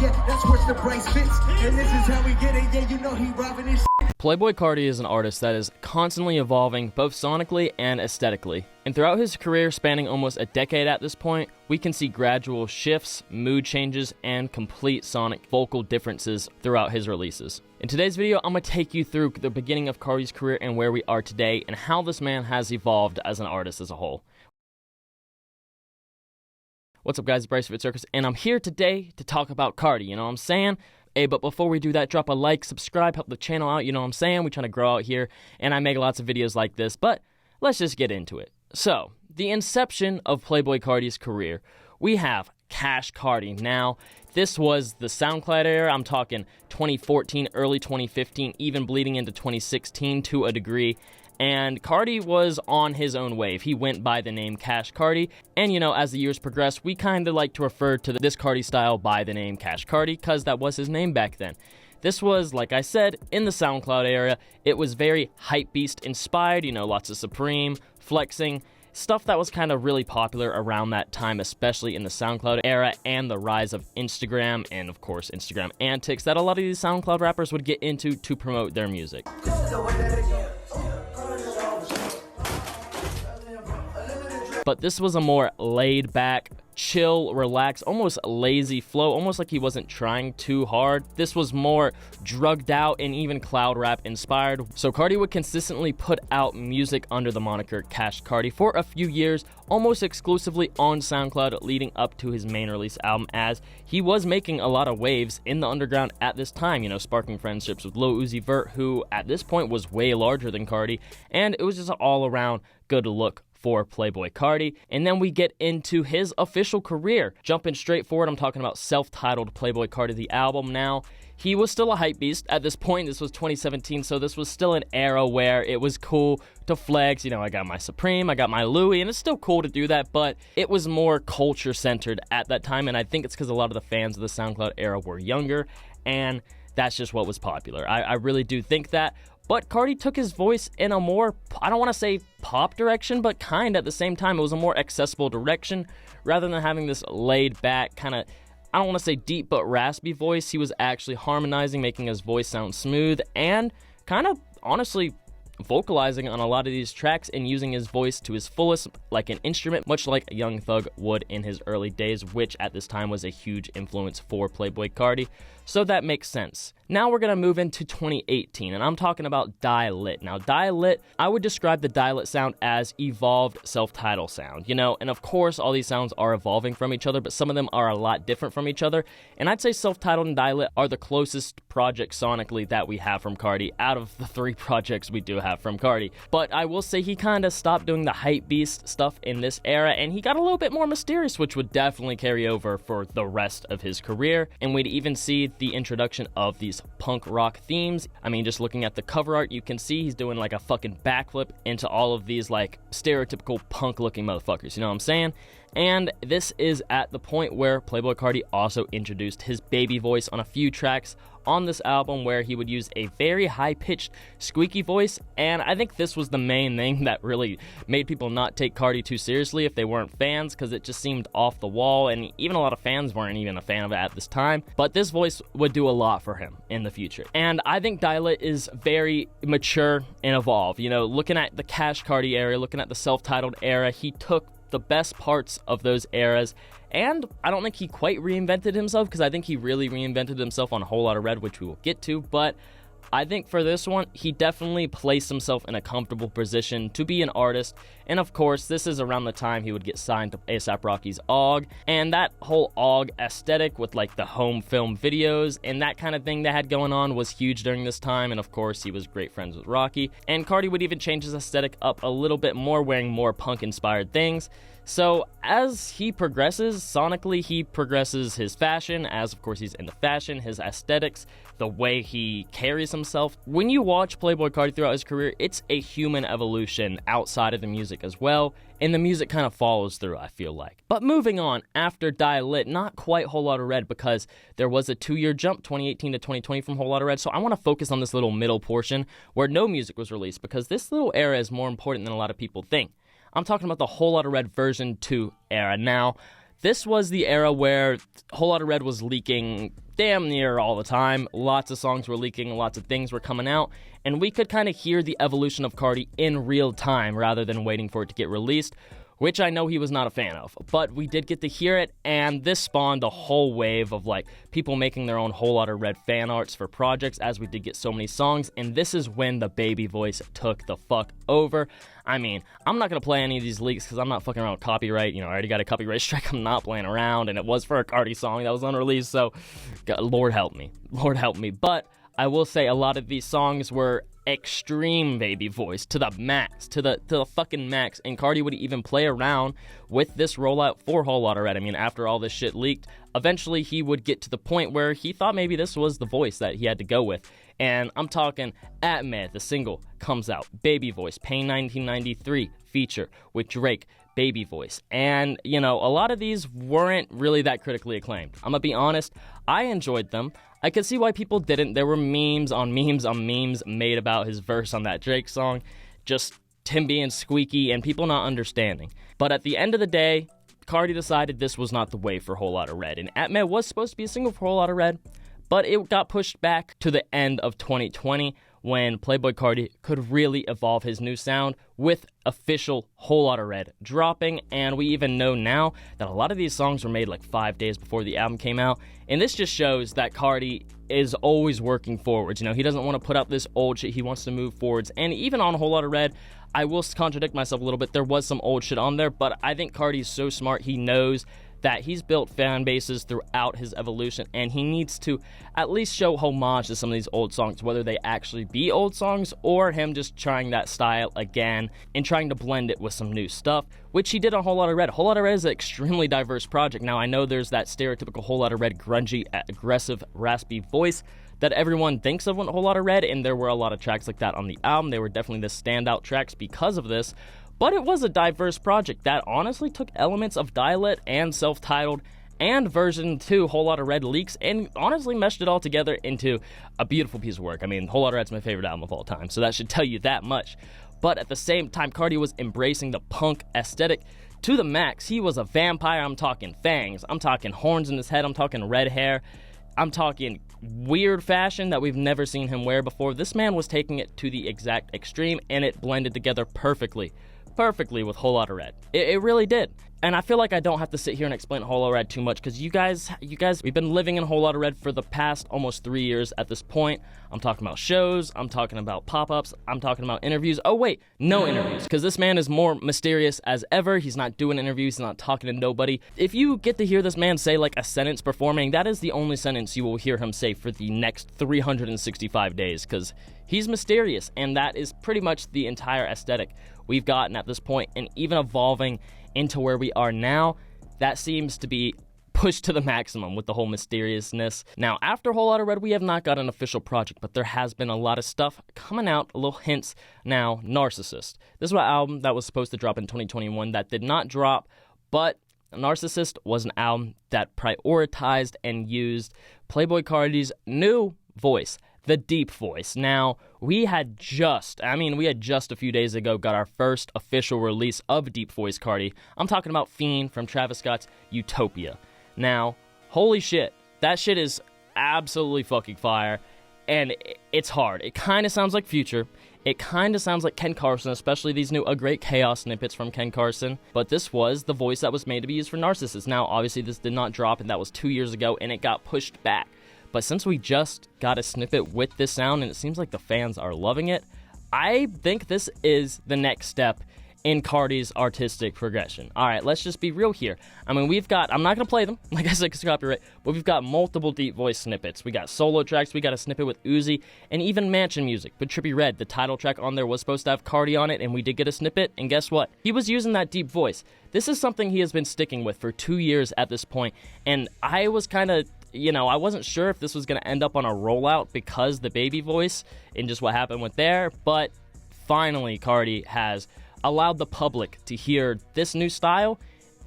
Yeah, that's where the price fits. And this is how we get it. Yeah, you know he robbing his. Playboi Carti is an artist that is constantly evolving both sonically and aesthetically. And throughout his career, spanning almost a decade at this point, we can see gradual shifts, mood changes, and complete sonic vocal differences throughout his releases. In today's video, I'm going to take you through the beginning of Carti's career and where we are today, and how this man has evolved as an artist as a whole. What's up guys, it's Bryce of It Circus, and I'm here today to talk about Carti, you know what I'm saying? Hey, but before we do that, drop a like, subscribe, help the channel out, you know what I'm saying? We're trying to grow out here, and I make lots of videos like this, but let's just get into it. So, the inception of Playboi Carti's career, we have Cash Carti. Now, this was the SoundCloud era. I'm talking 2014, early 2015, even bleeding into 2016 to a degree. And Carti was on his own wave. He went by the name Cash Carti. And, you know, as the years progressed, we kind of like to refer to this Carti style by the name Cash Carti because that was his name back then. This was, like I said, in the SoundCloud era. It was very hypebeast inspired, you know, lots of Supreme, flexing, stuff that was kind of really popular around that time, especially in the SoundCloud era and the rise of Instagram and, of course, Instagram antics that a lot of these SoundCloud rappers would get into to promote their music. But this was a more laid-back, chill, relaxed, almost lazy flow, almost like he wasn't trying too hard. This was more drugged out and even cloud rap inspired. So Carti would consistently put out music under the moniker Cash Carti for a few years, almost exclusively on SoundCloud leading up to his main release album, as he was making a lot of waves in the underground at this time, you know, sparking friendships with Lil Uzi Vert, who at this point was way larger than Carti, and it was just an all-around good look for Playboi Carti. And then we get into his official career. Jumping straight forward, I'm talking about self-titled Playboi Carti, the album. Now, he was still a hype beast at this point. This was 2017, so this was still an era where it was cool to flex. You know, I got my Supreme, I got my Louis, and it's still cool to do that, but it was more culture-centered at that time, and I think it's because a lot of the fans of the SoundCloud era were younger, and that's just what was popular. I really do think that. But Carti took his voice in a more, I don't want to say pop direction, but kind of at the same time. It was a more accessible direction rather than having this laid back kind of, I don't want to say deep but raspy voice. He was actually harmonizing, making his voice sound smooth and kind of honestly vocalizing on a lot of these tracks and using his voice to his fullest like an instrument, much like Young Thug would in his early days, which at this time was a huge influence for Playboi Carti. So that makes sense. Now we're going to move into 2018, and I'm talking about Die Lit. Now, Die Lit, I would describe the Die Lit sound as evolved self-titled sound, you know, and of course all these sounds are evolving from each other, but some of them are a lot different from each other, and I'd say self-titled and Die Lit are the closest project sonically that we have from Carti out of the 3 projects we do have from Carti. But I will say he kind of stopped doing the hype beast stuff in this era, and he got a little bit more mysterious, which would definitely carry over for the rest of his career, and we'd even see the introduction of these punk rock themes. I mean, just looking at the cover art, you can see he's doing like a fucking backflip into all of these like stereotypical punk looking motherfuckers, you know what I'm saying? And this is at the point where Playboi Carti also introduced his baby voice on a few tracks on this album, where he would use a very high-pitched, squeaky voice, and I think this was the main thing that really made people not take Carti too seriously if they weren't fans, because it just seemed off the wall, and even a lot of fans weren't even a fan of it at this time. But this voice would do a lot for him in the future. And I think Die Lit is very mature and evolved. You know, looking at the Cash Carti era, looking at the self-titled era, he took the best parts of those eras, and I don't think he quite reinvented himself, because I think he really reinvented himself on Whole Lotta Red, which we will get to, but I think for this one, he definitely placed himself in a comfortable position to be an artist, and of course, this is around the time he would get signed to A$AP Rocky's OG, and that whole OG aesthetic with like the home film videos and that kind of thing they had going on was huge during this time, and of course, he was great friends with Rocky, and Carti would even change his aesthetic up a little bit more, wearing more punk-inspired things. So as he progresses, sonically, he progresses his fashion, as of course he's into fashion, his aesthetics, the way he carries himself. When you watch Playboi Carti throughout his career, it's a human evolution outside of the music as well, and the music kind of follows through, I feel like. But moving on, after Die Lit, not quite Whole Lotta Red, because there was a 2-year jump, 2018 to 2020 from Whole Lotta Red, so I want to focus on this little middle portion where no music was released, because this little era is more important than a lot of people think. I'm talking about the Whole Lotta Red version 2 era. Now, This was the era where Whole Lotta Red was leaking damn near all the time. Lots of songs were leaking, lots of things were coming out, and we could kind of hear the evolution of Carti in real time rather than waiting for it to get released, which I know he was not a fan of. But we did get to hear it, and this spawned a whole wave of like people making their own Whole Lotta Red fan arts for projects, as we did get so many songs, and this is when the baby voice took the fuck over. I mean, I'm not gonna play any of these leaks because I'm not fucking around with copyright. You know, I already got a copyright strike. I'm not playing around, and it was for a Carti song that was unreleased, so God, Lord help me. Lord help me. But I will say a lot of these songs were extreme baby voice to the max, to the fucking max, and Carti would even play around with this rollout for Whole Lotta Red. I mean, after all this shit leaked, eventually he would get to the point where he thought maybe this was the voice that he had to go with. And I'm talking Atmed, the single comes out, baby voice, Pain 1993 feature with Drake, baby voice. And, you know, a lot of these weren't really that critically acclaimed. I'm gonna be honest, I enjoyed them. I could see why people didn't. There were memes on memes on memes made about his verse on that Drake song, just him being squeaky and people not understanding. But at the end of the day, Carti decided this was not the way for Whole Lotta Red. And Atmed was supposed to be a single for Whole Lotta Red, but it got pushed back to the end of 2020 when Playboi Carti could really evolve his new sound with official Whole Lotta Red dropping. And we even know now that a lot of these songs were made like 5 days before the album came out. And this just shows that Carti is always working forwards. You know, he doesn't want to put up this old shit. He wants to move forwards. And even on Whole Lotta Red, I will contradict myself a little bit. There was some old shit on there, but I think Carti's so smart. He knows that he's built fan bases throughout his evolution, and he needs to at least show homage to some of these old songs, whether they actually be old songs or him just trying that style again and trying to blend it with some new stuff, which he did on Whole Lotta Red. Whole Lotta Red is an extremely diverse project. Now, I know there's that stereotypical Whole Lotta Red grungy, aggressive, raspy voice that everyone thinks of when Whole Lotta Red, and there were a lot of tracks like that on the album. They were definitely the standout tracks because of this. But it was a diverse project that honestly took elements of Dialect and Self-Titled and version 2 Whole Lotta Red leaks and honestly meshed it all together into a beautiful piece of work. I mean, Whole Lotta Red's my favorite album of all time, so that should tell you that much. But at the same time, Carti was embracing the punk aesthetic to the max. He was a vampire. I'm talking fangs. I'm talking horns in his head. I'm talking red hair. I'm talking weird fashion that we've never seen him wear before. This man was taking it to the exact extreme, and it blended together perfectly with Whole Lotta Red. It really did. And I feel like I don't have to sit here and explain Whole Lotta Red too much because you guys, we've been living in Whole Lotta Red for the past almost 3 years at this point. I'm talking about shows, I'm talking about pop-ups, I'm talking about interviews. Oh wait, no interviews, because this man is more mysterious as ever. He's not doing interviews, he's not talking to nobody. If you get to hear this man say like a sentence performing, that is the only sentence you will hear him say for the next 365 days, because he's mysterious, and that is pretty much the entire aesthetic we've gotten at this point, and even evolving into where we are now, that seems to be pushed to the maximum with the whole mysteriousness. Now, after Whole Lotta Red, we have not got an official project, but there has been a lot of stuff coming out, little hints. Now, Narcissist. This was an album that was supposed to drop in 2021 that did not drop, but Narcissist was an album that prioritized and used Playboi Carti's new voice, the deep voice. Now, we had just a few days ago got our first official release of deep voice Carti. I'm talking about Fiend from Travis Scott's Utopia. Now, holy shit, that shit is absolutely fucking fire, and it's hard. It kind of sounds like Future. It kind of sounds like Ken Carson, especially these new A Great Chaos snippets from Ken Carson. But this was the voice that was made to be used for Narcissist. Now, obviously, this did not drop, and that was 2 years ago, and it got pushed back. But since we just got a snippet with this sound, and it seems like the fans are loving it, I think this is the next step in Carti's artistic progression. All right, let's just be real here. I mean, I'm not going to play them, like I said, because copyright, but we've got multiple deep voice snippets. We got solo tracks, we got a snippet with Uzi, and even Mansion music. But Trippie Redd, the title track on there, was supposed to have Carti on it, and we did get a snippet, and guess what? He was using that deep voice. This is something he has been sticking with for 2 years at this point, and I was kind of, I wasn't sure if this was going to end up on a rollout because the baby voice and just what happened with there, but finally Carti has allowed the public to hear this new style,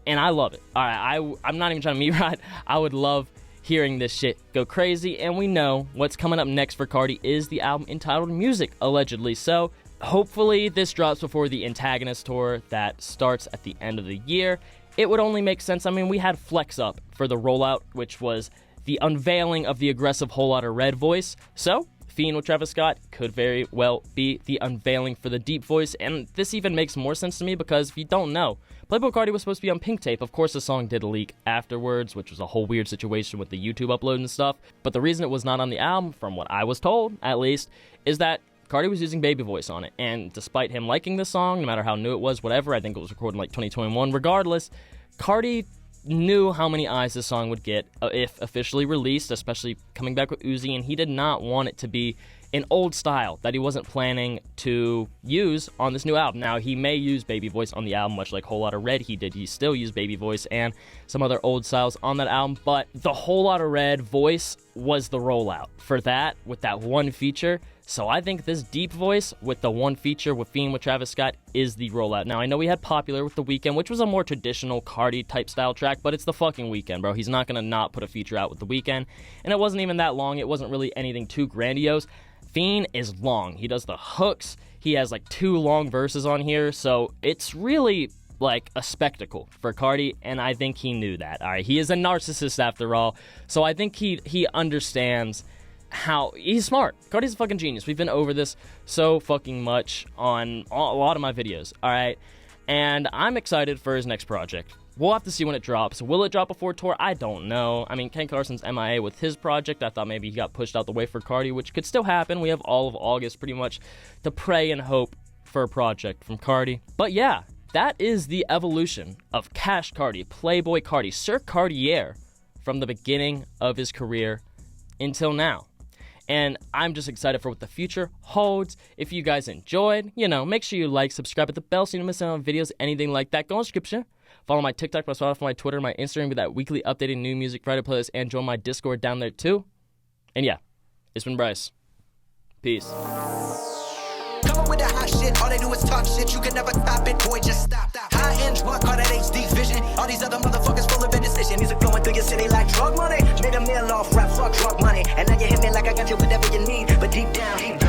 and I love it. All right, I'm not even trying to me right. I would love hearing this shit go crazy, and we know what's coming up next for Carti is the album entitled Music, allegedly. So hopefully this drops before the Antagonist tour that starts at the end of the year. it would only make sense. I mean, we had Flex Up for the rollout, which was the unveiling of the aggressive Whole Lotta Red voice. So, Fiend with Travis Scott could very well be the unveiling for the deep voice, and this even makes more sense to me because if you don't know, Playboi Carti was supposed to be on Pink Tape. Of course, the song did leak afterwards, which was a whole weird situation with the YouTube upload and stuff, but the reason it was not on the album, from what I was told, at least, is that Carti was using baby voice on it, and despite him liking the song, no matter how new it was, whatever, I think it was recorded in like 2021, regardless, Carti knew how many eyes this song would get if officially released, especially coming back with Uzi, and he did not want it to be an old style that he wasn't planning to use on this new album. Now, he may use baby voice on the album, much like Whole Lotta Red he did. He still used baby voice and some other old styles on that album, but the Whole Lotta Red voice was the rollout for that, with that one feature. So I think this deep voice with the one feature with Fiend with Travis Scott is the rollout. Now, I know we had Popular with The Weeknd, which was a more traditional Carti type style track, but it's the fucking Weeknd, bro. He's not gonna not put a feature out with The Weeknd, and it wasn't even that long. It wasn't really anything too grandiose. Fiend is long. He does the hooks. He has like 2 long verses on here, so it's really like a spectacle for Carti, and I think he knew that. All right, he is a narcissist after all, so I think he understands how he's smart. Carti's a fucking genius. We've been over this so fucking much on a lot of my videos, all right? And I'm excited for his next project. We'll have to see when it drops. Will it drop before tour? I don't know. I mean, Ken Carson's MIA with his project. I thought maybe he got pushed out the way for Carti, which could still happen. We have all of August pretty much to pray and hope for a project from Carti. But yeah, that is the evolution of Cash Carti, Playboi Carti, Sir Cartier, from the beginning of his career until now. And I'm just excited for what the future holds. If you guys enjoyed, make sure you like, subscribe, hit the bell so you don't miss out on videos, anything like that. Go on description. Follow my TikTok, follow my Twitter, my Instagram with that weekly updated new music Friday playlist, and join my Discord down there too. And yeah, it's been Bryce. Peace. Coming with the hot shit, all they do is talk shit. You can never top it, boy, just stop. High-end drunk, all that HD vision. All these other motherfuckers full of indecision. Music flowing through your city like drug money. Made a meal off rap, fuck drug money. And now you hit me like I got you whatever you need. But deep down,